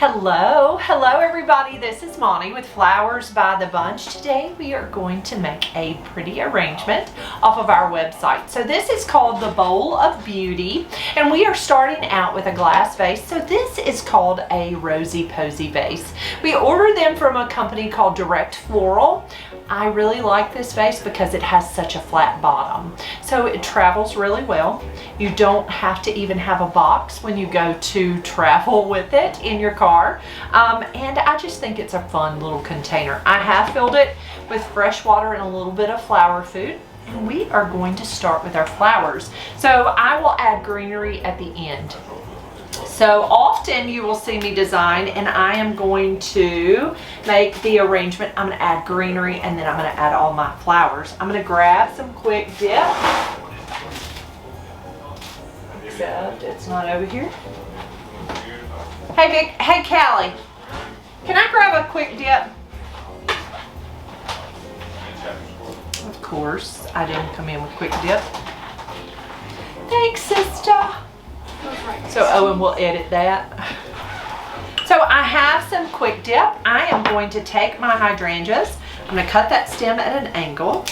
Hello everybody, this is Monty with Flowers by the Bunch. Today we are going to make a pretty arrangement off of our website. So this is called the Bowl of Beauty, and we are starting out with a glass vase. So this is called a Rosy Posy vase. We ordered them from a company called Direct Floral. I really like this vase because it has such a flat bottom. So it travels really well. You don't have to even have a box when you go to travel with it in your car. And I just think it's a fun little container. I have filled it with fresh water and a little bit of flower food. And we are going to start with our flowers. So I will add greenery at the end. So often you will see me design, and I am going to make the arrangement. I'm going to add greenery and then I'm going to add all my flowers. I'm going to grab some quick dip. Except it's not over here. Hey Callie, can I grab a quick dip? Of course, I didn't come in with quick dip. Thanks, sister. So Owen will edit that. So I have some quick dip. I am going to take my hydrangeas. I'm going to cut that stem at an angle.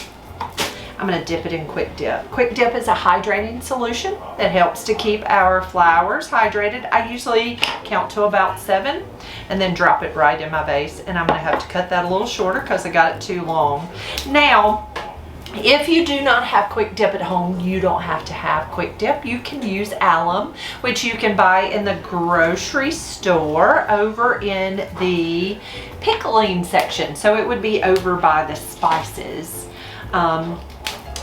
I'm going to dip it in quick dip. Quick dip is a hydrating solution that helps to keep our flowers hydrated. I usually count to about 7 and then drop it right in my vase. And I'm going to have to cut that a little shorter because I got it too long. Now, if you do not have quick dip at home, you don't have to have quick dip. You can use alum, which you can buy in the grocery store over in the pickling section. So it would be over by the spices.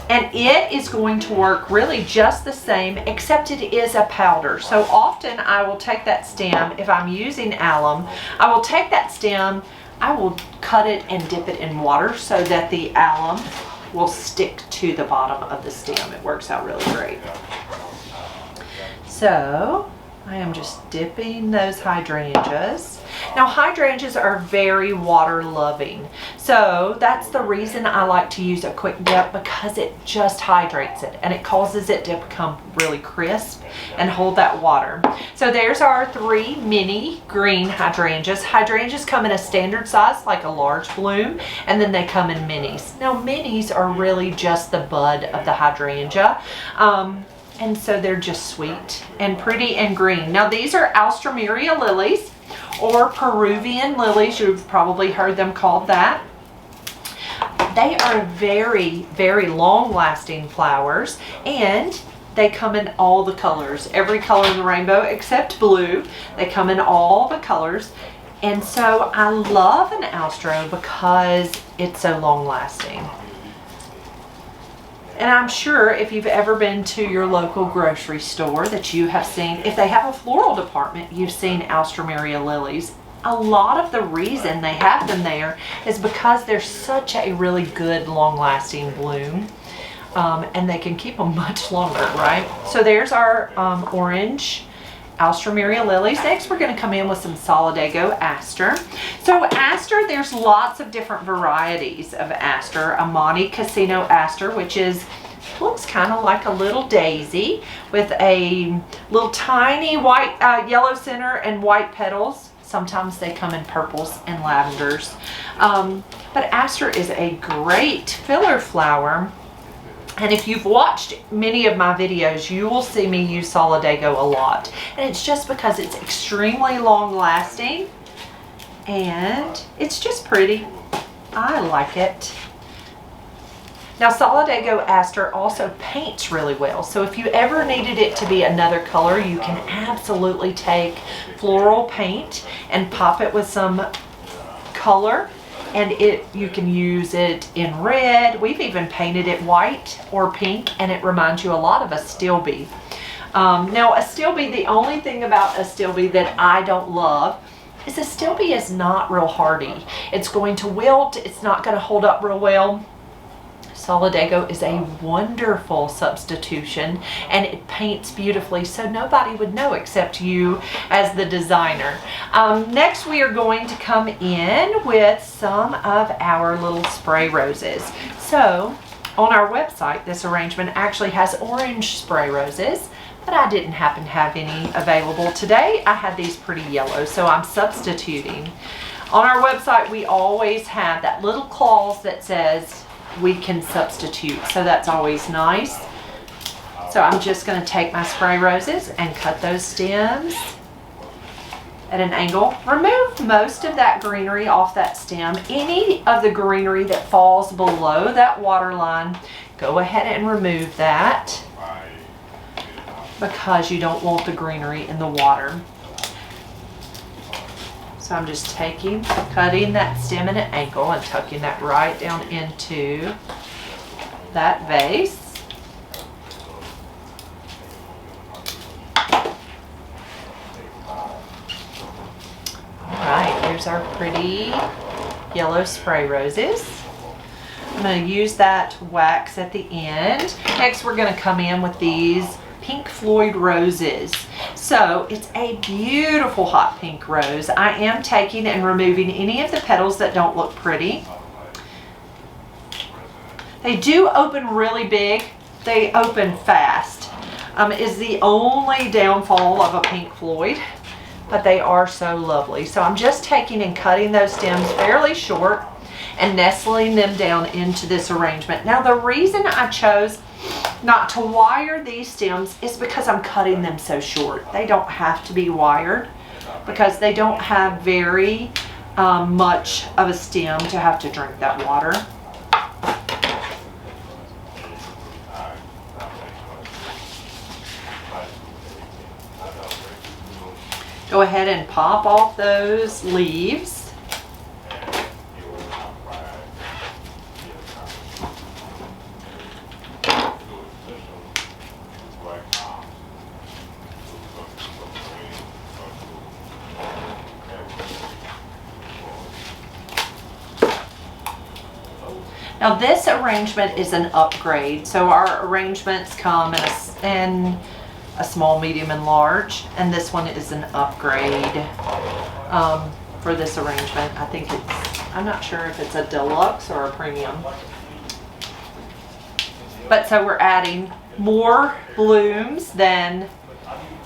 And it is going to work really just the same, except it is a powder. So often I will take that stem, if I'm using alum, I will take that stem, I will cut it and dip it in water so that the alum will stick to the bottom of the stem. It works out really great. So I am just dipping those hydrangeas. Now hydrangeas are very water loving. So that's the reason I like to use a quick dip, because it just hydrates it and it causes it to become really crisp and hold that water. So there's our 3 mini green hydrangeas. Hydrangeas come in a standard size, like a large bloom, and then they come in minis. Now minis are really just the bud of the hydrangea. And so they're just sweet and pretty and green. Now these are Alstroemeria lilies, or Peruvian lilies. You've probably heard them called that. They are very, very long-lasting flowers, and they come in all the colors. Every color in the rainbow except blue. They come in all the colors. And so I love an Alstro because it's so long-lasting. And I'm sure if you've ever been to your local grocery store that you have seen, if they have a floral department, you've seen Alstroemeria lilies. A lot of the reason they have them there is because they're such a really good long-lasting bloom. And they can keep them much longer, right? So there's our orange Alstroemeria lilies. Next, we're going to come in with some Solidago aster. So aster, there's lots of different varieties of aster. A Monte Cassino aster, which looks kind of like a little daisy with a little tiny white, yellow center and white petals. Sometimes they come in purples and lavenders. But aster is a great filler flower. And if you've watched many of my videos, you will see me use Solidago a lot. And it's just because it's extremely long lasting and it's just pretty. I like it. Now Solidago aster also paints really well. So if you ever needed it to be another color, you can absolutely take floral paint and pop it with some color. And you can use it in red. We've even painted it white or pink, and it reminds you a lot of astilbe. Now astilbe, the only thing about astilbe that I don't love is astilbe is not real hardy. It's going to wilt. It's not going to hold up real well. Solidago is a wonderful substitution, and it paints beautifully, so nobody would know except you as the designer. Next, we are going to come in with some of our little spray roses. So on our website, this arrangement actually has orange spray roses, but I didn't happen to have any available today. I had these pretty yellow, so I'm substituting. On our website, we always have that little clause that says we can substitute, so that's always nice. So I'm just going to take my spray roses and cut those stems at an angle. Remove most of that greenery off that stem. Any of the greenery that falls below that water line, go ahead and remove that, because you don't want the greenery in the water. So I'm just cutting that stem at an angle and tucking that right down into that vase. Alright, here's our pretty yellow spray roses. I'm going to use that wax at the end. Next, we're going to come in with these Pink Floyd roses. So it's a beautiful hot pink rose. I am taking and removing any of the petals that don't look pretty. They do open really big. They open fast. Is the only downfall of a Pink Floyd, but they are so lovely. So I'm just taking and cutting those stems fairly short and nestling them down into this arrangement. Now, the reason I chose not to wire these stems is because I'm cutting them so short. They don't have to be wired because they don't have very much of a stem to have to drink that water. Go ahead and pop off those leaves. Now this arrangement is an upgrade. So our arrangements come in a small, medium, and large, and this one is an upgrade for this arrangement. I think I'm not sure if it's a deluxe or a premium. But so we're adding more blooms than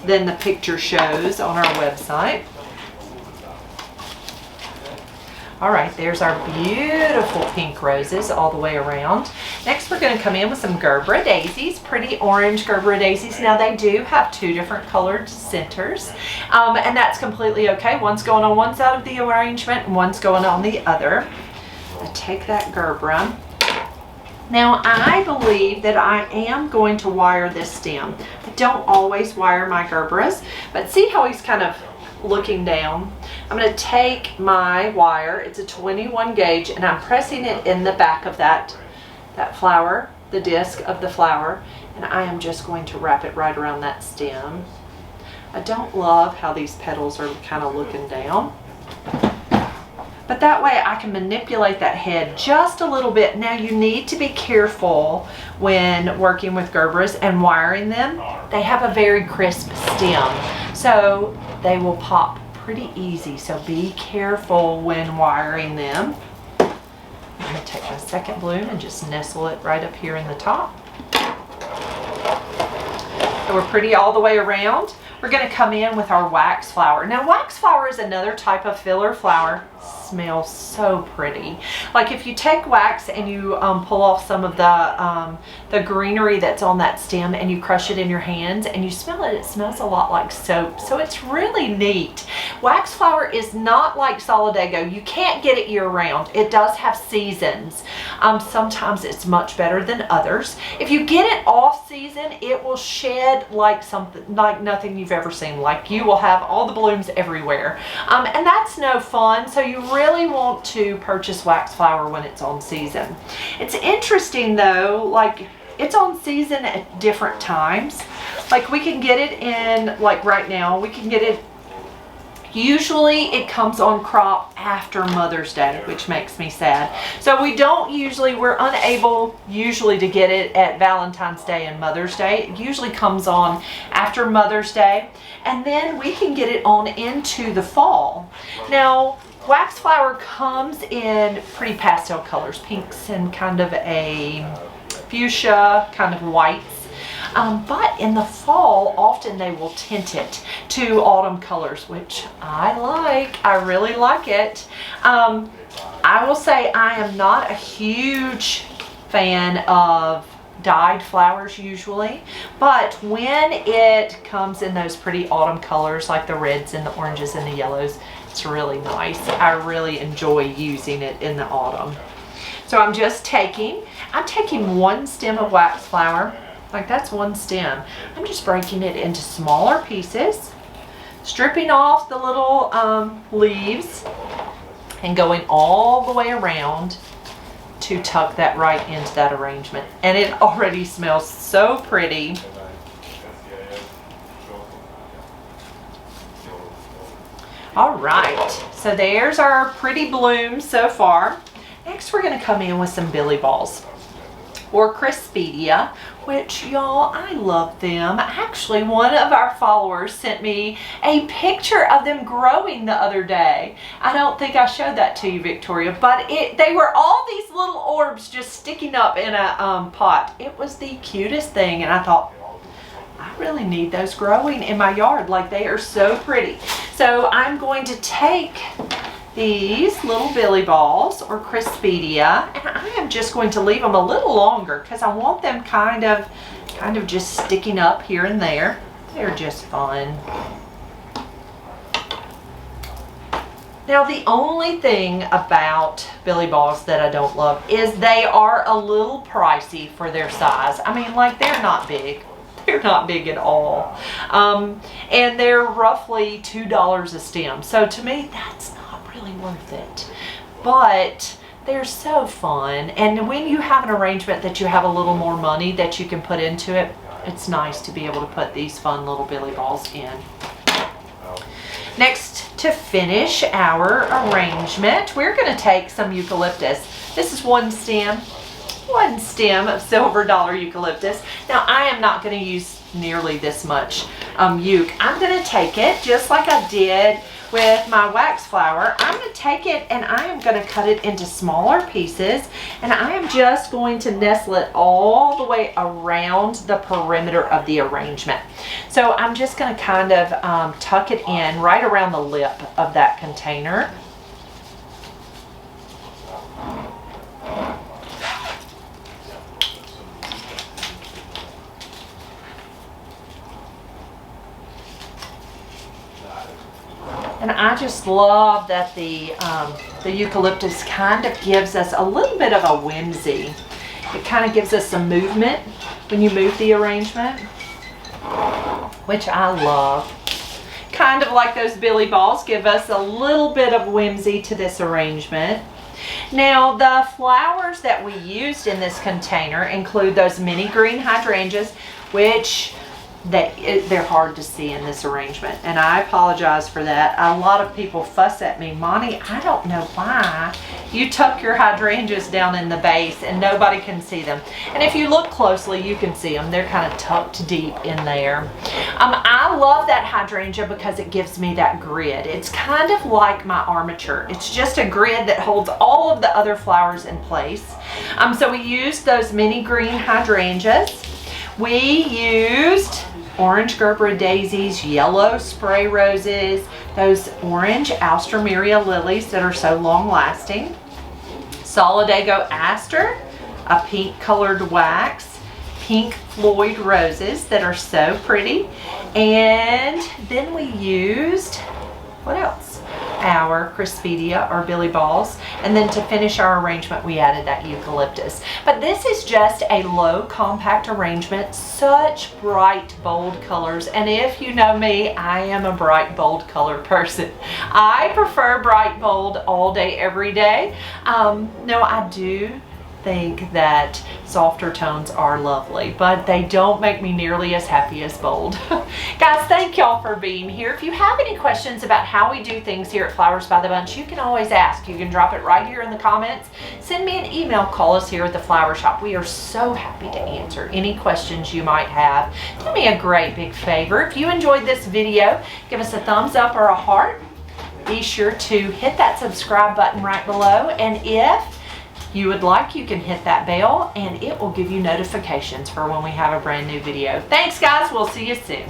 the picture shows on our website. All right, there's our beautiful pink roses all the way around. Next, we're going to come in with some Gerbera daisies, pretty orange Gerbera daisies. Now, they do have two different colored centers, and that's completely okay. One's going on one side of the arrangement, and one's going on the other. I take that Gerbera. Now, I believe that I am going to wire this stem. I don't always wire my Gerberas, but see how he's kind of looking down. I'm going to take my wire, it's a 21 gauge, and I'm pressing it in the back of that flower, the disc of the flower, and I am just going to wrap it right around that stem. I don't love how these petals are kind of looking down, but that way I can manipulate that head just a little bit. Now, you need to be careful when working with Gerberas and wiring them. They have a very crisp stem, so they will pop pretty easy, so be careful when wiring them. I'm going to take my second bloom and just nestle it right up here in the top. So we're pretty all the way around. We're going to come in with our wax flower. Now, wax flower is another type of filler flower. Smells so pretty. Like if you take wax and you pull off some of the greenery that's on that stem and you crush it in your hands and you smell it, it smells a lot like soap. So it's really neat. Wax flower is not like Solidago. You can't get it year round. It does have seasons. Sometimes it's much better than others. If you get it off season, it will shed like nothing you've ever seen. Like you will have all the blooms everywhere. And that's no fun. So you really want to purchase wax flower when it's on season. It's interesting though, like it's on season at different times. Like we can get it in, like right now, we can get it, usually it comes on crop after Mother's Day, which makes me sad. So we're unable usually to get it at Valentine's Day and Mother's Day. It usually comes on after Mother's Day, and then we can get it on into the fall. Now, wax flower comes in pretty pastel colors, pinks and kind of a fuchsia, kind of whites. But in the fall, often they will tint it to autumn colors, which I like. I really like it. I will say I am not a huge fan of dyed flowers usually, but when it comes in those pretty autumn colors like the reds and the oranges and the yellows, it's really nice. I really enjoy using it in the autumn. So I'm taking one stem of wax flower, like that's one stem. I'm just breaking it into smaller pieces, stripping off the little leaves and going all the way around to tuck that right into that arrangement. And it already smells so pretty. All right, so there's our pretty blooms so far. Next we're gonna come in with some billy balls or Crispidia, which y'all, I love them. Actually, one of our followers sent me a picture of them growing the other day. I don't think I showed that to you, Victoria, but they were all these little orbs just sticking up in a pot. It was the cutest thing, and I thought, I really need those growing in my yard. Like, they are so pretty. So I'm going to take these little billy balls or Crispidia, and I am just going to leave them a little longer because I want them kind of just sticking up here and there. They're just fun. Now the only thing about billy balls that I don't love is they are a little pricey for their size. I mean, like, they're not big. They're not big at all. And they're roughly $2 a stem. So to me, that's not really worth it. But they're so fun. And when you have an arrangement that you have a little more money that you can put into it, it's nice to be able to put these fun little billy balls in. Next, to finish our arrangement, we're going to take some eucalyptus. This is one stem of silver dollar eucalyptus. Now I am not going to use nearly this much euc. I'm going to take it just like I did with my wax flower. I'm going to take it and I am going to cut it into smaller pieces, and I am just going to nestle it all the way around the perimeter of the arrangement. So I'm just going to kind of tuck it in right around the lip of that container. And I just love that the eucalyptus kind of gives us a little bit of a whimsy. It kind of gives us some movement when you move the arrangement, which I love. Kind of like those billy balls give us a little bit of whimsy to this arrangement. Now, the flowers that we used in this container include those mini green hydrangeas, which they're hard to see in this arrangement, and I apologize for that. A lot of people fuss at me, Monty, I don't know why you tuck your hydrangeas down in the base and nobody can see them. And if you look closely, you can see them. They're kind of tucked deep in there. I love that hydrangea because it gives me that grid. It's kind of like my armature. It's just a grid that holds all of the other flowers in place. So we used those mini green hydrangeas. We used orange Gerbera daisies, yellow spray roses, those orange alstroemeria lilies that are so long lasting, solidago aster, a pink colored wax, pink Floyd roses that are so pretty, and then we used, what else? Our Crispidia or billy balls, and then to finish our arrangement we added that eucalyptus. But this is just a low compact arrangement, such bright bold colors, and if you know me, I am a bright bold color person. I prefer bright bold all day every day. No, I do think that softer tones are lovely, but they don't make me nearly as happy as bold. Guys, thank y'all for being here. If you have any questions about how we do things here at Flowers by the Bunch, you can always ask. You can drop it right here in the comments. Send me an email, call us here at the Flower Shop. We are so happy to answer any questions you might have. Do me a great big favor. If you enjoyed this video, give us a thumbs up or a heart. Be sure to hit that subscribe button right below, and if you would like, you can hit that bell and it will give you notifications for when we have a brand new video. Thanks guys, we'll see you soon.